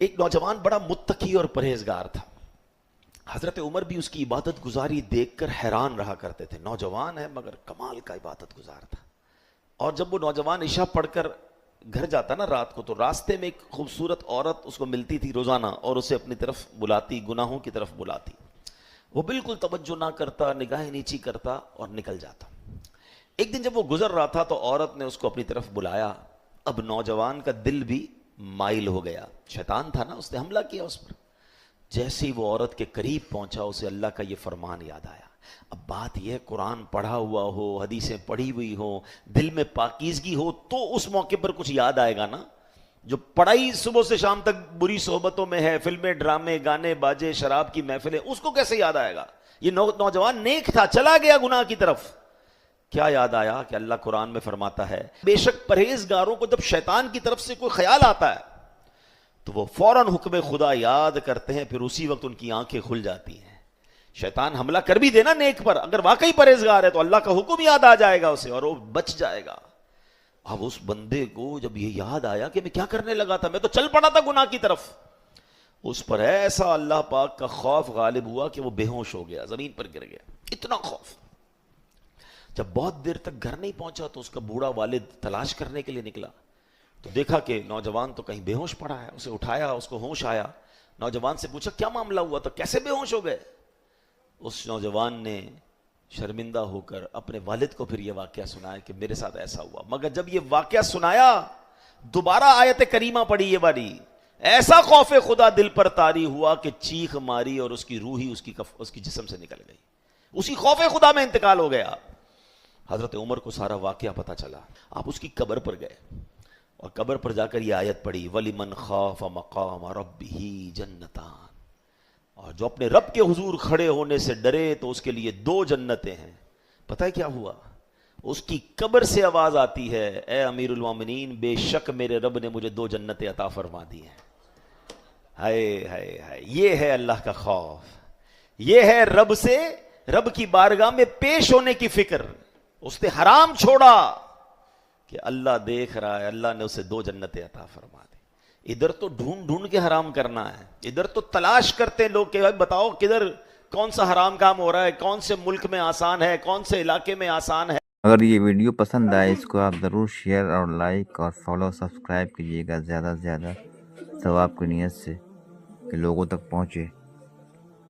ایک نوجوان بڑا متقی اور پرہیزگار تھا. حضرت عمر بھی اس کی عبادت گزاری دیکھ کر حیران رہا کرتے تھے. نوجوان ہے مگر کمال کا عبادت گزار تھا. اور جب وہ نوجوان عشاء پڑھ کر گھر جاتا نا رات کو، تو راستے میں ایک خوبصورت عورت اس کو ملتی تھی روزانہ اور اسے اپنی طرف بلاتی، گناہوں کی طرف بلاتی. وہ بالکل توجہ نہ کرتا، نگاہیں نیچی کرتا اور نکل جاتا. ایک دن جب وہ گزر رہا تھا تو عورت نے اس کو اپنی طرف بلایا. اب نوجوان کا دل بھی مائل ہو گیا. شیطان تھا نا، اس نے حملہ کیا اس پر. جیسے ہی وہ عورت کے قریب پہنچا اسے اللہ کا یہ فرمان یاد آیا. اب بات یہ ہے، قرآن پڑھا ہوا ہو، حدیثیں پڑھی ہوئی ہو، دل میں پاکیزگی ہو تو اس موقع پر کچھ یاد آئے گا نا. جو پڑھائی صبح سے شام تک بری صحبتوں میں ہے، فلمیں، ڈرامے، گانے باجے، شراب کی محفلیں، اس کو کیسے یاد آئے گا؟ یہ نوجوان نیک تھا، چلا گیا گناہ کی طرف. کیا یاد آیا کہ اللہ قرآن میں فرماتا ہے بے شک پرہیزگاروں کو جب شیطان کی طرف سے کوئی خیال آتا ہے تو وہ فوراً حکم خدا یاد کرتے ہیں، پھر اسی وقت ان کی آنکھیں کھل جاتی ہیں. شیطان حملہ کر بھی دینا نیک پر، اگر واقعی پرہیزگار ہے تو اللہ کا حکم یاد آ جائے گا اسے اور وہ بچ جائے گا. اب اس بندے کو جب یہ یاد آیا کہ میں کیا کرنے لگا تھا، میں تو چل پڑا تھا گناہ کی طرف، اس پر ایسا اللہ پاک کا خوف غالب ہوا کہ وہ بے ہوش ہو گیا، زمین پر گر گیا. اتنا خوف. جب بہت دیر تک گھر نہیں پہنچا تو اس کا بوڑھا والد تلاش کرنے کے لیے نکلا تو دیکھا کہ نوجوان تو کہیں بے ہوش پڑا ہے. اسے اٹھایا، اس کو ہوش آیا. نوجوان سے پوچھا کیا معاملہ ہوا تھا، کیسے بے ہوش ہو گئے؟ اس نوجوان نے شرمندہ ہو کر اپنے والد کو پھر یہ واقعہ سنایا کہ میرے ساتھ ایسا ہوا. مگر جب یہ واقعہ سنایا دوبارہ آیت کریمہ پڑھی یہ والی، ایسا خوف خدا دل پر طاری ہوا کہ چیخ ماری اور اس کی روح ہی اس کی جسم سے نکل گئی. اسی خوف خدا میں انتقال ہو گیا. حضرت عمر کو سارا واقعہ پتا چلا. آپ اس کی قبر پر گئے اور قبر پر جا کر یہ آیت پڑھی وَلِمَنْ خَافَ مَقَامَ رَبِّهِ جَنَّتَانِ، اور جو اپنے رب کے حضور کھڑے ہونے سے ڈرے تو اس کے لیے 2 جنتیں ہیں. پتہ ہے کیا ہوا؟ اس کی قبر سے آواز آتی ہے اے امیر المومنین، بے شک میرے رب نے مجھے 2 جنتیں عطا فرما دی ہیں. ہائے ہائے ہائے، یہ ہے اللہ کا خوف، یہ ہے رب کی بارگاہ میں پیش ہونے کی فکر. اس نے حرام چھوڑا کہ اللہ دیکھ رہا ہے، اللہ نے اسے 2 جنتیں عطا فرما دی. ادھر تو ڈھونڈ ڈھونڈ کے حرام کرنا ہے، ادھر تو تلاش کرتے ہیں لوگ کہ بتاؤ کدھر کون سا حرام کام ہو رہا ہے، کون سے ملک میں آسان ہے، کون سے علاقے میں آسان ہے. اگر یہ ویڈیو پسند آئے اس کو آپ ضرور شیئر اور لائک اور فالو سبسکرائب کیجیے گا، زیادہ سے زیادہ ثواب کی نیت سے کہ لوگوں تک پہنچے.